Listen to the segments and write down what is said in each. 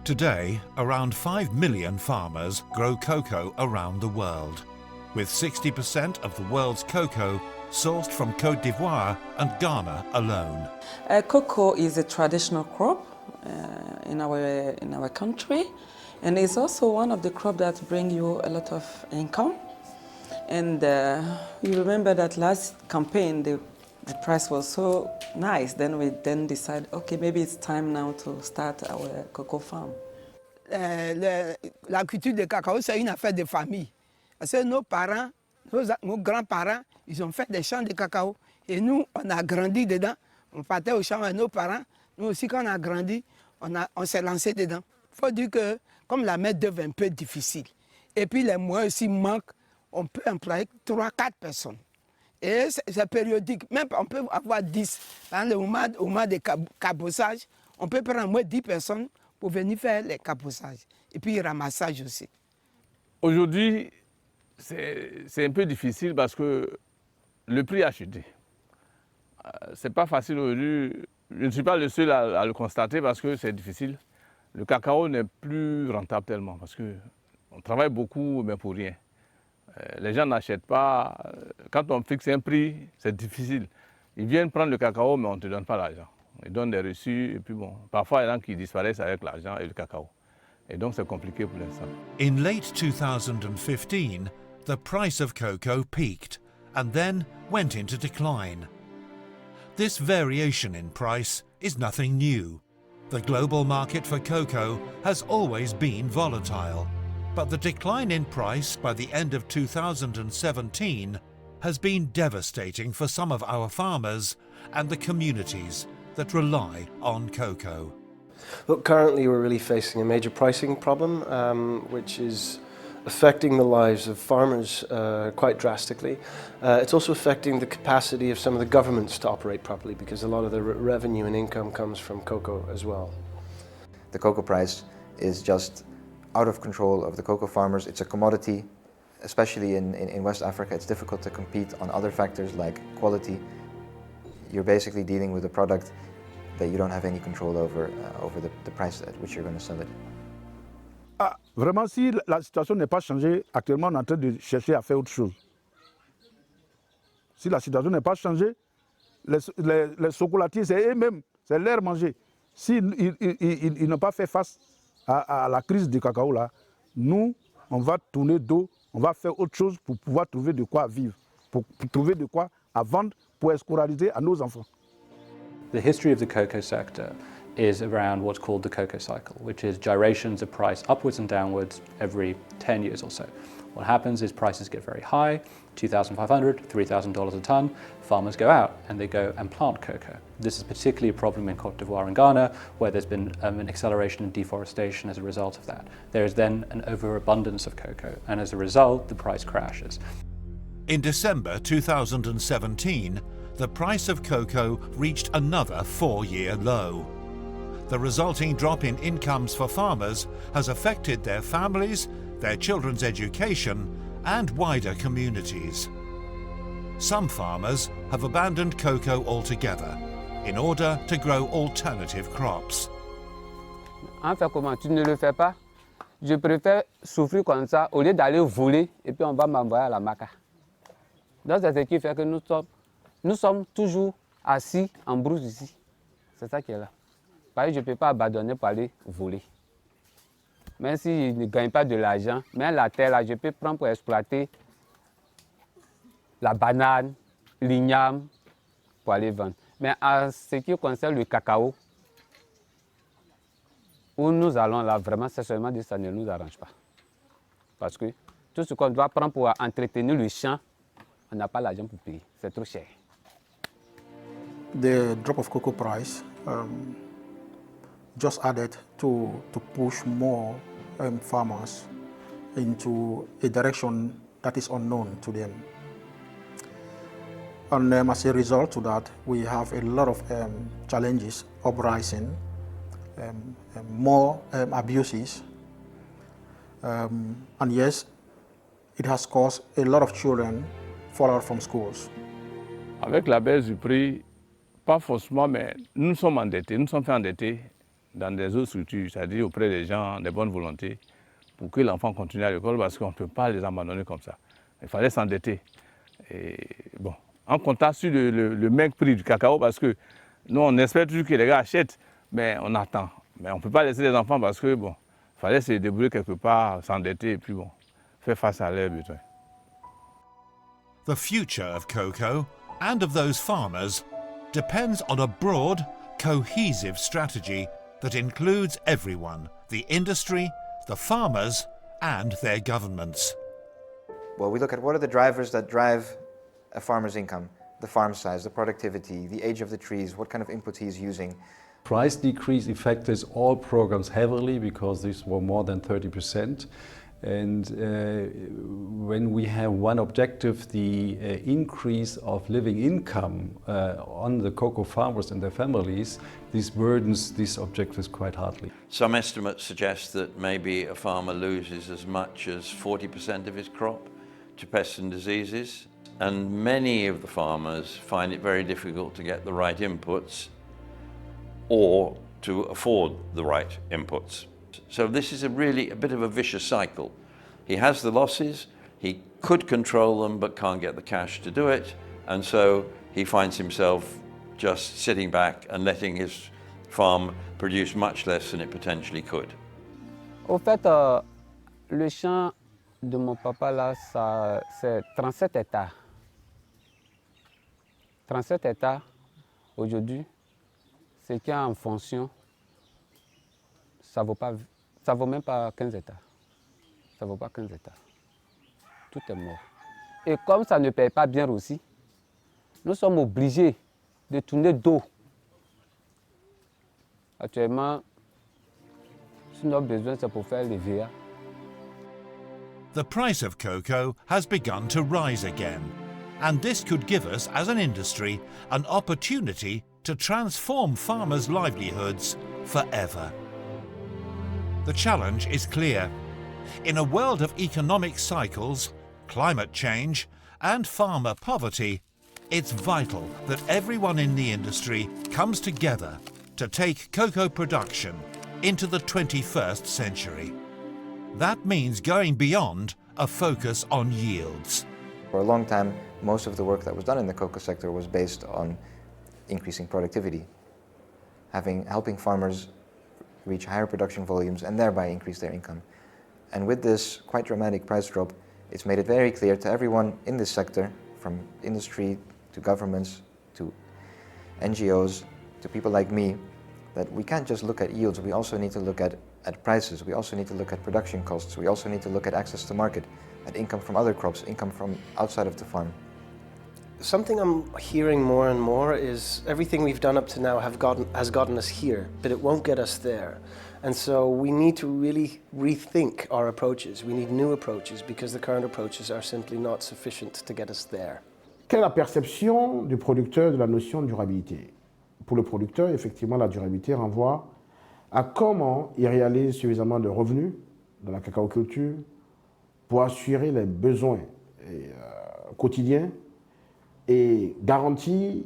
Today, around 5 million farmers grow cocoa around the world, with 60% of the world's cocoa sourced from Côte d'Ivoire and Ghana alone. Cocoa is a traditional crop in our country, and it's also one of the crops that bring you a lot of income. And you remember that last campaign, the price was so nice. Then we decided, okay, maybe it's time now to start our cocoa farm. La culture de cacao, c'est une affaire de famille. Parce que nos parents, nos grands-parents, ils ont fait des champs de cacao. Et nous, on a grandi dedans. On partait au champ avec nos parents. Nous aussi, quand on a grandi, on s'est lancé dedans. Il faut dire que, comme la main-d'œuvre est un peu difficile, et puis les moyens aussi manquent, on peut employer 3-4 personnes. Et c'est périodique. Même on peut avoir 10. Dans le moment de cabossage, on peut prendre au moins 10 personnes pour venir faire les cabossages. Et puis ramassage aussi. Aujourd'hui, c'est un peu difficile parce que le prix a chuté. C'est pas facile aujourd'hui. Je ne suis pas le seul à le constater parce que c'est difficile. Le cacao n'est plus rentable tellement parce qu'on travaille beaucoup mais pour rien. Les gens n'achètent pas. Quand on fixe un prix, c'est difficile. Ils viennent prendre le cacao mais on ne te donne pas l'argent. Ils donnent des reçus et puis bon, parfois il y en a qui disparaissent avec l'argent et le cacao. Et donc c'est compliqué pour l'instant. In late 2015, the price of cocoa peaked and then went into decline. This variation in price is nothing new. The global market for cocoa has always been volatile, but the decline in price by the end of 2017 has been devastating for some of our farmers and the communities that rely on cocoa. Look, currently we're really facing a major pricing problem, which is affecting the lives of farmers quite drastically. It's also affecting the capacity of some of the governments to operate properly because a lot of the revenue and income comes from cocoa as well. The cocoa price is just out of control of the cocoa farmers. It's a commodity, especially in West Africa. It's difficult to compete on other factors like quality. You're basically dealing with a product that you don't have any control over the price at which you're going to sell it. Vraiment, si la situation n'est pas changée, actuellement on est en train de chercher à faire autre chose. Si la situation n'est pas changée, les chocolatiers, c'est eux-mêmes, c'est leur manger. S'ils n'ont pas fait face à la crise du cacao, là, nous, on va tourner dos, on va faire autre chose pour pouvoir trouver de quoi vivre, pour trouver de quoi à vendre, pour scolariser à nos enfants. The history of the cocoa sector is around what's called the cocoa cycle, which is gyrations of price upwards and downwards every 10 years or so. What happens is prices get very high, $2,500, $3,000 a ton, farmers go out and they go and plant cocoa. This is particularly a problem in Côte d'Ivoire and Ghana, where there's been an acceleration in deforestation as a result of that. There is then an overabundance of cocoa, and as a result, the price crashes. In December 2017, the price of cocoa reached another 4-year low. The resulting drop in incomes for farmers has affected their families, their children's education, and wider communities. Some farmers have abandoned cocoa altogether in order to grow alternative crops. Enfin, comment tu ne le fais pas? Je préfère souffrir comme ça au lieu d'aller voler et puis on va m'envoyer à la maca. Donc c'est ce qui fait que nous sommes toujours assis en brousse ici. C'est ça qui est là. Parce que je ne peux pas abandonner pour aller voler. Même si je ne gagne pas de l'argent, mais la terre, là, je peux prendre pour exploiter la banane, l'igname, pour aller vendre. Mais en ce qui concerne le cacao, où nous allons là, vraiment, c'est seulement que ça ne nous arrange pas. Parce que tout ce qu'on doit prendre pour entretenir le champ, on n'a pas l'argent pour payer. C'est trop cher. The drop of cocoa price just added to push more farmers into a direction that is unknown to them. And as a result of that, we have a lot of challenges uprising, more abuses, and yes, it has caused a lot of children fall out from schools. Avec la baisse du prix, pas forcément, mais nous sommes endettés, nous sommes fait endetter. dans des autres structures, c'est-à-dire auprès des gens, des bonnes volontés, pour que l'enfant continue à l'école, parce qu'on ne peut pas les abandonner comme ça. Il fallait s'endetter. Et bon, en comptant sur le même prix du cacao, parce que nous, on espère toujours que les gars achètent, mais on attend. Mais on ne peut pas laisser les enfants parce que, bon, il fallait se débrouiller quelque part, s'endetter et puis, bon, faire face à leurs besoins. The future of cocoa and of those farmers depends on a broad, cohesive strategy that includes everyone, the industry, the farmers and their governments. Well, we look at what are the drivers that drive a farmer's income, the farm size, the productivity, the age of the trees, what kind of inputs he's using. Price decrease affected all programs heavily because these were more than 30%. And when we have one objective, the increase of living income on the cocoa farmers and their families, this burdens these objectives quite hardly. Some estimates suggest that maybe a farmer loses as much as 40% of his crop to pests and diseases, and many of the farmers find it very difficult to get the right inputs or to afford the right inputs. So this is really a bit of a vicious cycle. He has the losses, he could control them but can't get the cash to do it, and so he finds himself just sitting back and letting his farm produce much less than it potentially could. Au fait, le champ de mon papa là, c'est 37 hectares. 37 hectares aujourd'hui, ce qu'il y a en fonction, ça vaut même pas 15 hectares. Ça ne vaut pas 15 hectares. Tout est mort. Et comme ça ne paye pas bien aussi, nous sommes obligés de tourner dos. Actuellement, si notre besoin c'est pour faire les VA. The price of cocoa has begun to rise again, and this could give us as an industry an opportunity to transform farmers' livelihoods forever. The challenge is clear. In a world of economic cycles, climate change and farmer poverty, it's vital that everyone in the industry comes together to take cocoa production into the 21st century. That means going beyond a focus on yields. For a long time, most of the work that was done in the cocoa sector was based on increasing productivity, helping farmers reach higher production volumes and thereby increase their income. And with this quite dramatic price drop, it's made it very clear to everyone in this sector, from industry to governments to NGOs to people like me, that we can't just look at yields, we also need to look at prices, we also need to look at production costs, we also need to look at access to market, at income from other crops, income from outside of the farm. Something I'm hearing more and more is everything we've done up to now has gotten us here, but it won't get us there. And so we need to really rethink our approaches. We need new approaches because the current approaches are simply not sufficient to get us there. Quelle est la perception du producteur de la notion de durabilité? Pour le producteur, effectivement, la durabilité renvoie à comment il réalise suffisamment de revenus dans la cacaoculture pour assurer les besoins quotidiens et garantir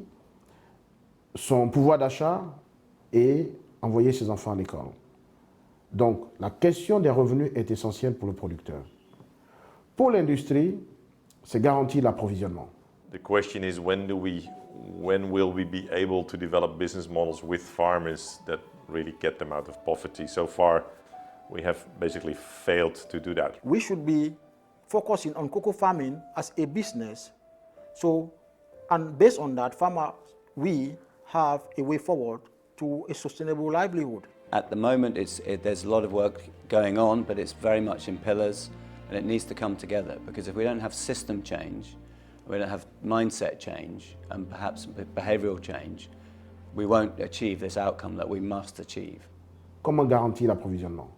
son pouvoir d'achat et envoyer ses enfants à l'école. Donc, la question des revenus est essentielle pour le producteur. Pour l'industrie, c'est garantir l'approvisionnement. The question is when will we be able to develop business models with farmers that really get them out of poverty? So far, we have basically failed to do that. We should be focusing on cocoa farming as a business. So, and based on that, we have a way forward to a sustainable livelihood. At the moment, there's a lot of work going on, but it's very much in pillars, and it needs to come together, because if we don't have system change, we don't have mindset change, and perhaps behavioral change, we won't achieve this outcome that we must achieve. Comment garantir l'approvisionnement?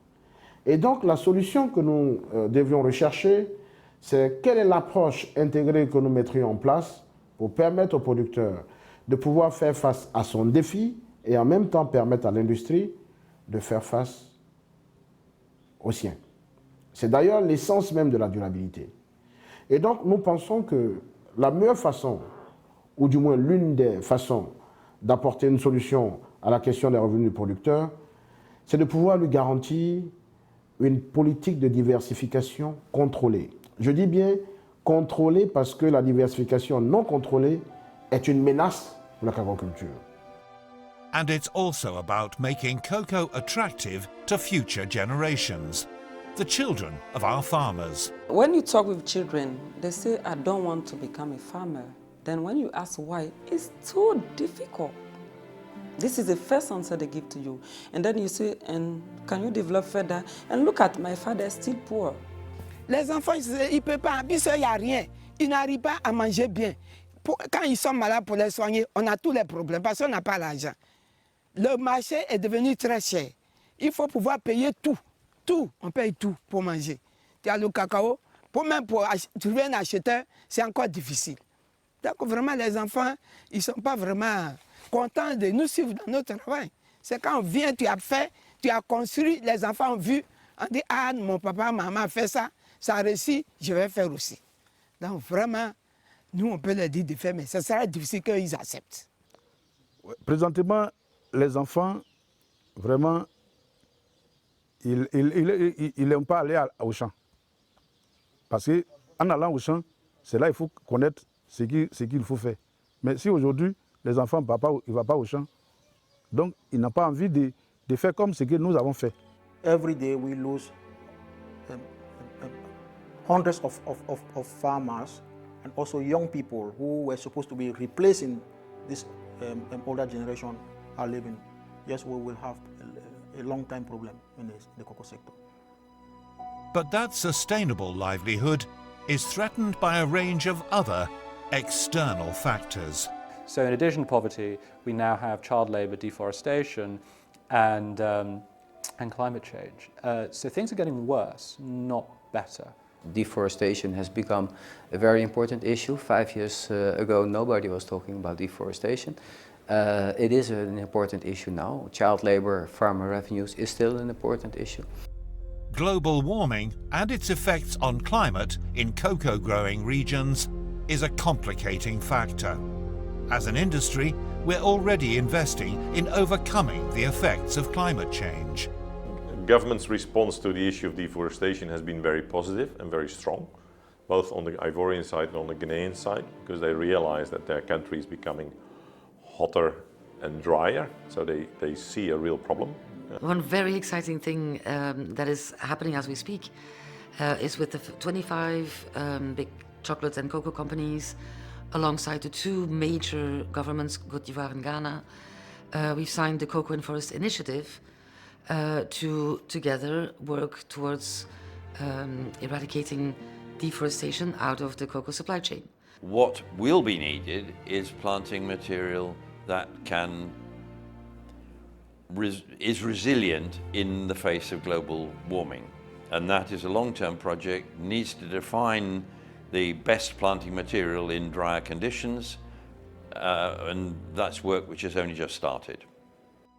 Et donc, la solution que nous devions rechercher, c'est quelle est l'approche intégrée que nous mettrions en place pour permettre au producteur de pouvoir faire face à son défi et en même temps permettre à l'industrie de faire face au sien. C'est d'ailleurs l'essence même de la durabilité. Et donc, nous pensons que la meilleure façon, ou du moins l'une des façons d'apporter une solution à la question des revenus du producteur, c'est de pouvoir lui garantir une politique de diversification contrôlée. Je dis bien contrôlée parce que la diversification non contrôlée est une menace pour l'agriculture. And it's also about making cocoa attractive to future generations, the children of our farmers. When you talk with children, they say, I don't want to become a farmer. Then when you ask why, it's too difficult. This is the first answer they give to you. And then you say, and can you develop further? And look at my father, still poor. Les enfants, ils ne peuvent pas, puisqu'il n'y a rien. Ils n'arrivent pas à manger bien. Quand ils sont malades pour les soigner, on a tous les problèmes parce qu'on n'a pas l'argent. Le marché est devenu très cher. Il faut pouvoir payer tout. Tout, on paye tout pour manger. Tu as le cacao, même pour trouver un acheteur, c'est encore difficile. Donc vraiment, les enfants, ils ne sont pas vraiment contents de nous suivre dans notre travail. C'est quand on vient, tu as fait, tu as construit, les enfants ont vu, on dit, ah, mon papa, maman a fait ça, ça a réussi, je vais faire aussi. Donc vraiment, nous, on peut leur dire de faire, mais ça sera difficile qu'ils acceptent. Présentement, les enfants, vraiment, ils n'aiment pas aller au champ. Parce qu'en allant au champ, c'est là qu'il faut connaître ce qu'il faut faire. Mais si aujourd'hui, les enfants ne vont pas au champ, donc ils n'ont pas envie de faire comme ce que nous avons fait. Every day we lose hundreds of farmers and also young people who were supposed to be replacing this older generation are leaving. Yes, we will have a long-time problem in the cocoa sector. But that sustainable livelihood is threatened by a range of other external factors. So in addition to poverty, we now have child labour, deforestation and climate change. So things are getting worse, not better. Deforestation has become a very important issue. 5 years ago, nobody was talking about deforestation. It is an important issue now. Child labour, farmer revenues is still an important issue. Global warming and its effects on climate in cocoa growing regions is a complicating factor. As an industry, we're already investing in overcoming the effects of climate change. Government's response to the issue of deforestation has been very positive and very strong, both on the Ivorian side and on the Ghanaian side, because they realize that their country is becoming hotter and drier, so they see a real problem. One very exciting thing that is happening as we speak is with the 25 big chocolate and cocoa companies alongside the 2 major governments, Côte d'Ivoire and Ghana. We've signed the Cocoa and Forest Initiative to together work towards eradicating deforestation out of the cocoa supply chain. What will be needed is planting material that is resilient in the face of global warming. And that is a long-term project, needs to define the best planting material in drier conditions, and that's work which has only just started.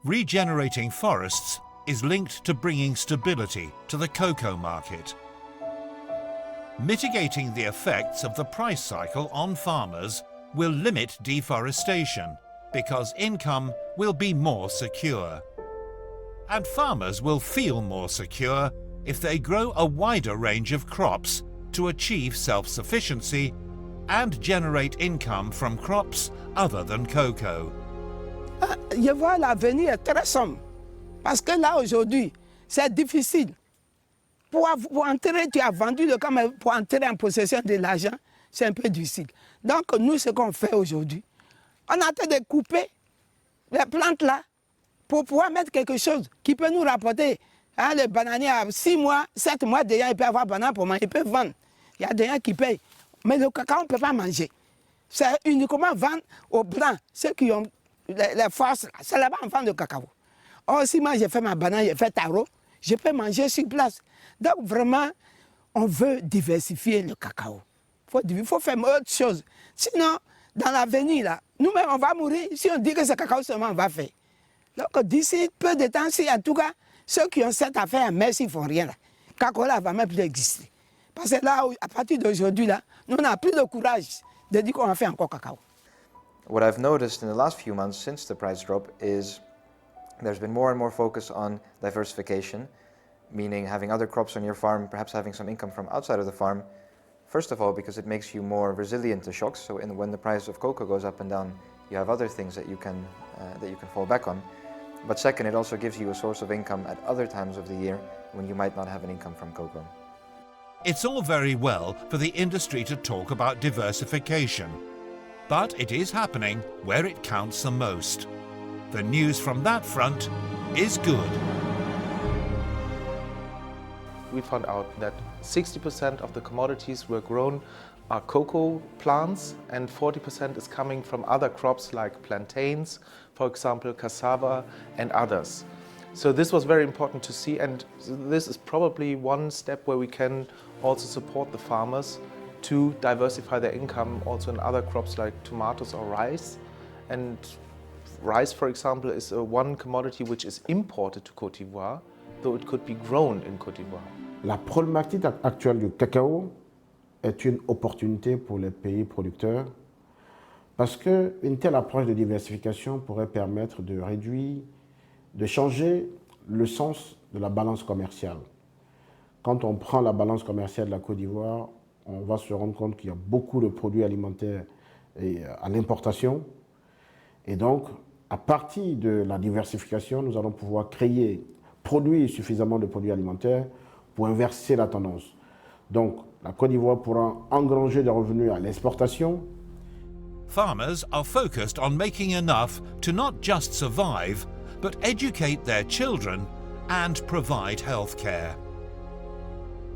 Regenerating forests is linked to bringing stability to the cocoa market. Mitigating the effects of the price cycle on farmers will limit deforestation because income will be more secure. And farmers will feel more secure if they grow a wider range of crops to achieve self-sufficiency and generate income from crops other than cocoa. Je vois l'avenir est très sombre. Parce que là, aujourd'hui, c'est difficile. Pour entrer, tu as vendu le camp, mais pour entrer en possession de l'argent, c'est un peu difficile. Donc, nous, ce qu'on fait aujourd'hui, on a train de couper les plantes là pour pouvoir mettre quelque chose qui peut nous rapporter. Hein, les bananiers, à 6 mois, 7 mois déjà, ils peuvent avoir banane pour manger, ils peuvent vendre. Il y a des gens qui payent. Mais le cacao, on ne peut pas manger. C'est uniquement vendre aux blancs, ceux qui ont les forces. C'est là-bas on vend le cacao. Or, si moi j'ai fait ma banane, j'ai fait taro, je peux manger sur place. Donc vraiment, on veut diversifier le cacao. Il faut faire autre chose. Sinon, dans l'avenir, là, nous-mêmes, on va mourir si on dit que ce cacao seulement on va faire. Donc d'ici peu de temps, si en tout cas, ceux qui ont cette affaire, même s'ils ne font rien, là, cacao là va même plus exister. Parce que là, à partir d'aujourd'hui, là, nous n'avons plus de courage de dire qu'on va faire encore cacao. What I've noticed in the last few months since the price drop is There's been more and more focus on diversification, meaning having other crops on your farm, perhaps having some income from outside of the farm. First of all, because it makes you more resilient to shocks. So when the price of cocoa goes up and down, you have other things that you can fall back on. But second, it also gives you a source of income at other times of the year when you might not have an income from cocoa. It's all very well for the industry to talk about diversification, but it is happening where it counts the most. The news from that front is good. We found out that 60% of the commodities were grown are cocoa plants, and 40% is coming from other crops like plantains, for example, cassava and others. So this was very important to see, and this is probably one step where we can also support the farmers to diversify their income also in other crops like tomatoes or rice. And rice, for example, is one commodity which is imported to Côte d'Ivoire, though it could be grown in Côte d'Ivoire. La problématique actuelle du cacao est une opportunité pour les pays producteurs parce qu'une telle approche de diversification pourrait permettre de réduire, de changer le sens de la balance commerciale. Quand on prend la balance commerciale de la Côte d'Ivoire, on va se rendre compte qu'il y a beaucoup de produits alimentaires à l'importation. Et donc, à partir de la diversification, nous allons pouvoir produire suffisamment de produits alimentaires pour inverser la tendance. Donc, la Côte d'Ivoire pourra engranger des revenus à l'exportation. Farmers are focused on making enough to not just survive, but educate their children and provide health care.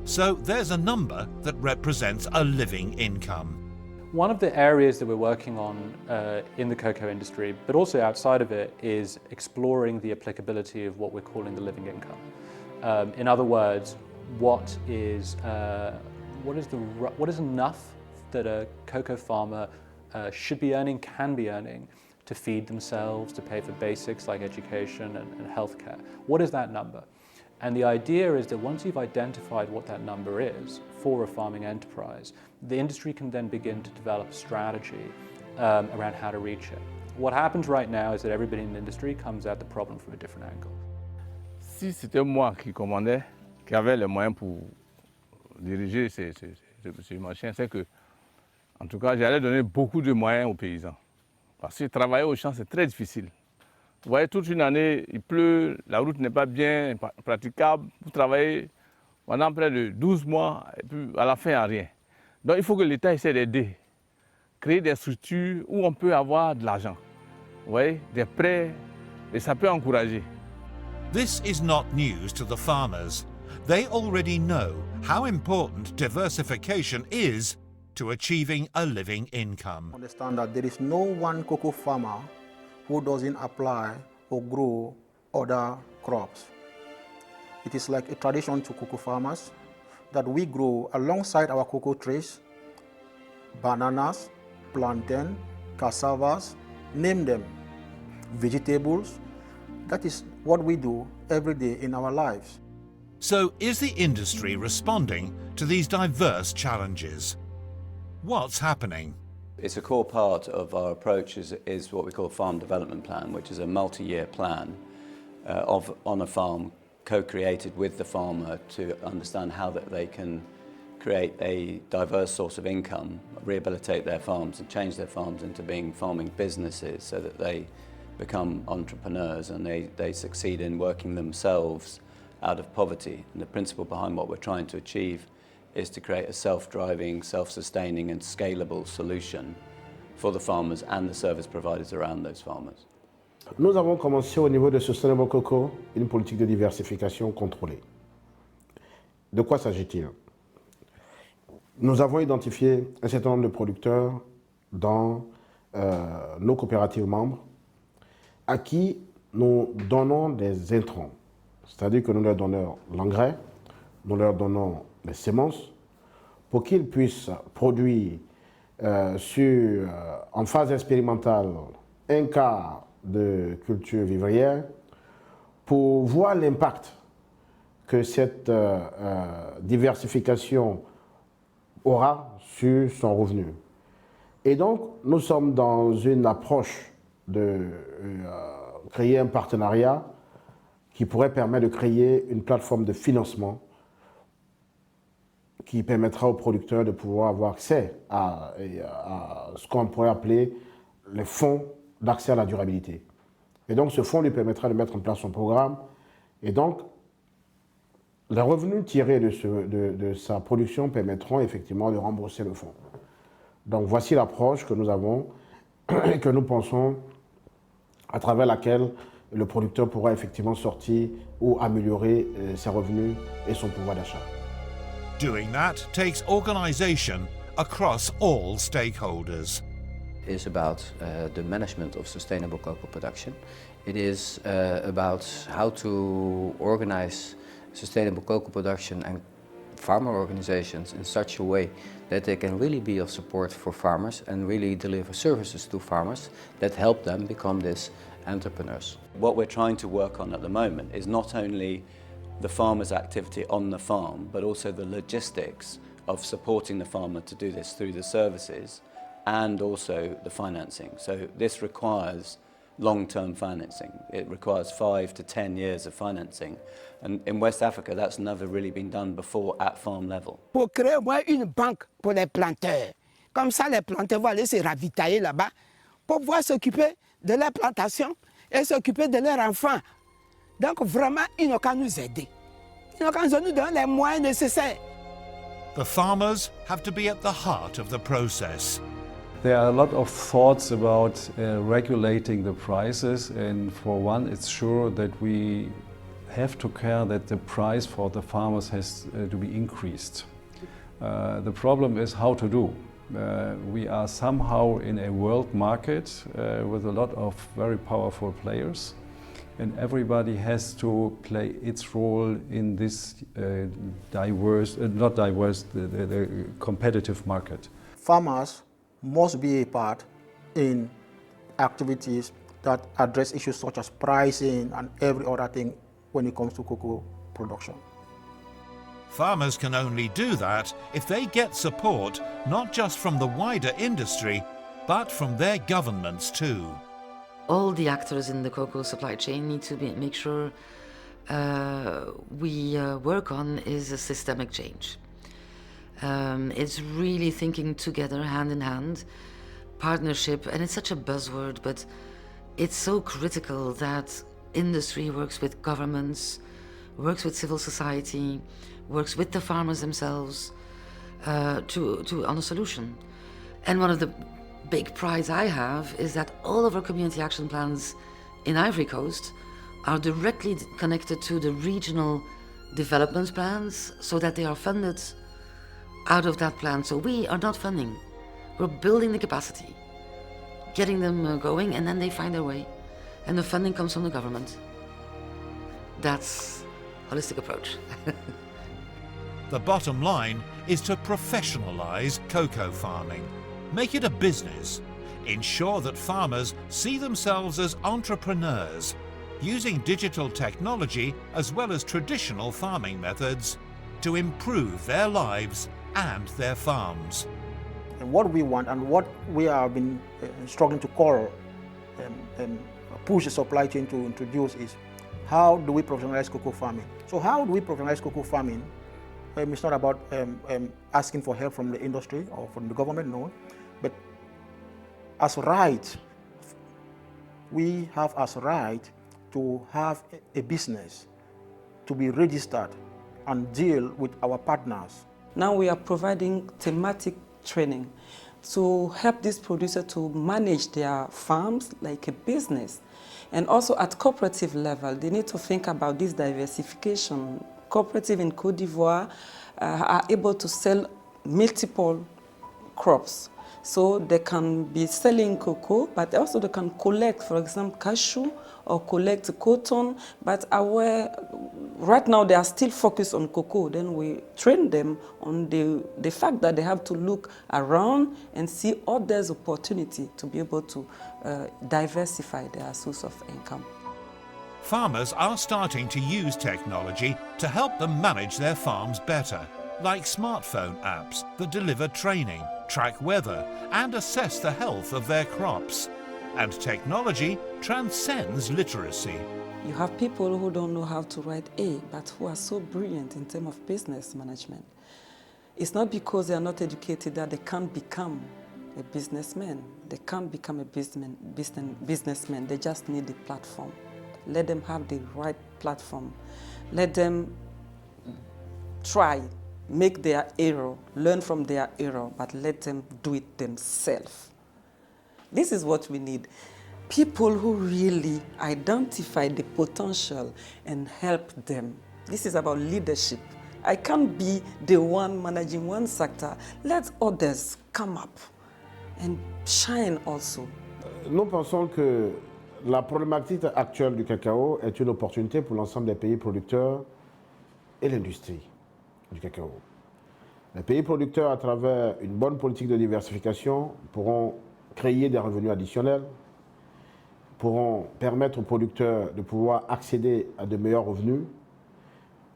So there's a number that represents a living income. One of the areas that we're working on in the cocoa industry, but also outside of it, is exploring the applicability of what we're calling the living income. In other words, what is enough that a cocoa farmer should be earning, can be earning, to feed themselves, to pay for basics like education and healthcare? What is that number? And the idea is that once you've identified what that number is for a farming enterprise, the industry can then begin to develop a strategy around how to reach it. What happens right now is that everybody in the industry comes at the problem from a different angle. Si c'était moi qui commandais, qui avait les moyens pour diriger ces machins, c'est que, en tout cas, j'allais donner beaucoup de moyens aux paysans. Parce que travailler au champ, c'est très difficile. Vous voyez, toute une année, il pleut, la route n'est pas bien praticable. Vous travaillez pendant près de 12 mois et puis à la fin, il n'y a rien. Donc il faut que l'État essaie d'aider, créer des structures où on peut avoir de l'argent. Vous voyez, des prêts, et ça peut encourager. This is not news to the farmers. They already know how important diversification is to achieving a living income. Understand that there is no one cocoa farmer who doesn't apply or grow other crops. It is like a tradition to cocoa farmers that we grow alongside our cocoa trees, bananas, plantain, cassavas, name them, vegetables. That is what we do every day in our lives. So is the industry responding to these diverse challenges? What's happening? It's a core part of our approach is what we call a farm development plan, which is a multi-year plan on a farm co-created with the farmer to understand how that they can create a diverse source of income, rehabilitate their farms and change their farms into being farming businesses so that they become entrepreneurs and they succeed in working themselves out of poverty. And the principle behind what we're trying to achieve is to create a self-driving, self-sustaining and scalable solution for the farmers and the service providers around those farmers. Nous avons commencé au niveau de Sustainable Cocoa une politique de diversification contrôlée. De quoi s'agit-il? Nous avons identifié un certain nombre de producteurs dans nos coopératives membres à qui nous donnons des intrants. C'est-à-dire que nous leur donnons l'engrais, nous leur donnons les semences pour qu'ils puissent produire en phase expérimentale un quart de culture vivrière pour voir l'impact que cette diversification aura sur son revenu. Et donc, nous sommes dans une approche de créer un partenariat qui pourrait permettre de créer une plateforme de financement qui permettra aux producteurs de pouvoir avoir accès à ce qu'on pourrait appeler les fonds d'accès à la durabilité. Et donc ce fonds lui permettra de mettre en place son programme. Et donc les revenus tirés de sa production permettront effectivement de rembourser le fonds. Donc voici l'approche que nous avons et que nous pensons à travers laquelle le producteur pourra effectivement sortir ou améliorer ses revenus et son pouvoir d'achat. Doing that takes organisation across all stakeholders. Is about the management of sustainable cocoa production. It is about how to organize sustainable cocoa production and farmer organizations in such a way that they can really be of support for farmers and really deliver services to farmers that help them become these entrepreneurs. What we're trying to work on at the moment is not only the farmer's activity on the farm, but also the logistics of supporting the farmer to do this through the services and also the financing. So this requires long-term financing. It requires 5 to 10 years of financing. And in West Africa, that's never really been done before at farm level. Pour créer au moins une banque pour les planteurs. Comme ça, les planteurs vont aller se ravitailler là-bas pour pouvoir s'occuper de leur plantation et s'occuper de leurs enfants. Donc vraiment, ils n'ont qu'à nous aider. Ils n'ont qu'à nous donner les moyens nécessaires. The farmers have to be at the heart of the process. There are a lot of thoughts about regulating the prices, and for one, it's sure that we have to care that the price for the farmers has to be increased. The problem is how to do. We are somehow in a world market with a lot of very powerful players, and everybody has to play its role in this the competitive market. Farmers must be a part in activities that address issues such as pricing and every other thing when it comes to cocoa production. Farmers can only do that if they get support not just from the wider industry, but from their governments too. All the actors in the cocoa supply chain need to make sure we work on is a systemic change. It's really thinking together, hand in hand, partnership, and it's such a buzzword, but it's so critical that industry works with governments, works with civil society, works with the farmers themselves on a solution. And one of the big prides I have is that all of our community action plans in Ivory Coast are directly connected to the regional development plans so that they are funded out of that plan. So we are not funding, we're building the capacity, getting them going, and then they find their way. And the funding comes from the government. That's a holistic approach. The bottom line is to professionalise cocoa farming, make it a business, ensure that farmers see themselves as entrepreneurs, using digital technology as well as traditional farming methods to improve their lives and their farms. And what we want and what we have been struggling to call push the supply chain to introduce is how do we professionalize cocoa farming? So how do we professionalize cocoa farming? It's not about asking for help from the industry or from the government, no. But as right, we have as right to have a business, to be registered and deal with our partners. Now we are providing thematic training to help these producers to manage their farms like a business. And also at cooperative level, they need to think about this diversification. Cooperative in Côte d'Ivoire are able to sell multiple crops. So they can be selling cocoa, but also they can collect, for example, cashew or collect cotton. But right now they are still focused on cocoa. Then we train them on the fact that they have to look around and see others' opportunity to be able to diversify their source of income. Farmers are starting to use technology to help them manage their farms better, like smartphone apps that deliver training, track weather, and assess the health of their crops. And technology transcends literacy. You have people who don't know how to write A, but who are so brilliant in terms of business management. It's not because they are not educated that they can't become a businessman. They can't become a businessman. They just need the platform. Let them have the right platform. Let them try, make their error, learn from their error, but let them do it themselves. This is what we need. People who really identify the potential and help them. This is about leadership. I can't be the one managing one sector. Let others come up and shine also. Nous pensons que la problématique actuelle du cacao est une opportunité pour l'ensemble des pays producteurs et l'industrie du cacao. Les pays producteurs, à travers une bonne politique de diversification, pourront créer des revenus additionnels, pourront permettre aux producteurs de pouvoir accéder à de meilleurs revenus,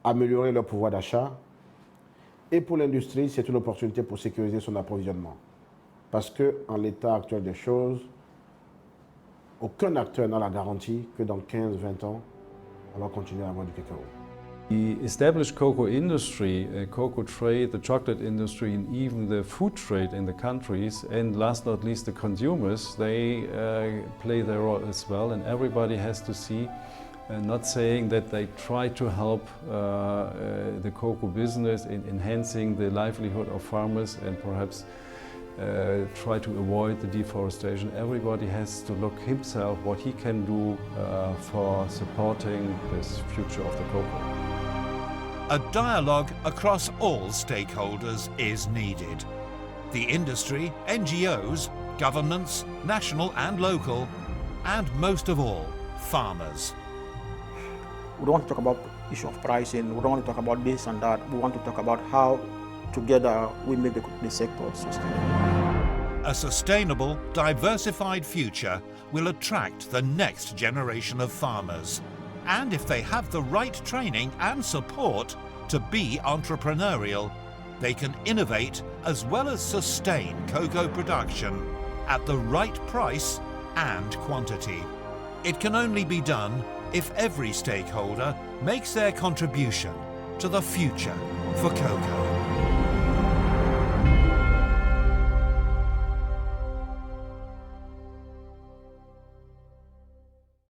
améliorer leur pouvoir d'achat. Et pour l'industrie, c'est une opportunité pour sécuriser son approvisionnement. Parce qu'en l'état actuel des choses, aucun acteur n'a la garantie que dans 15-20 ans, on va continuer à avoir du cacao. The established cocoa industry, cocoa trade, the chocolate industry, and even the food trade in the countries, and last not least the consumers, they play their role as well, and everybody has to see, not saying that they try to help the cocoa business in enhancing the livelihood of farmers and perhaps try to avoid the deforestation. Everybody has to look himself what he can do for supporting this future of the cocoa. A dialogue across all stakeholders is needed. The industry, NGOs, governments, national and local, and most of all, farmers. We don't want to talk about the issue of pricing, we don't want to talk about this and that, we want to talk about how together we make the sector sustainable. A sustainable, diversified future will attract the next generation of farmers. And if they have the right training and support to be entrepreneurial, they can innovate as well as sustain cocoa production at the right price and quantity. It can only be done if every stakeholder makes their contribution to the future for cocoa.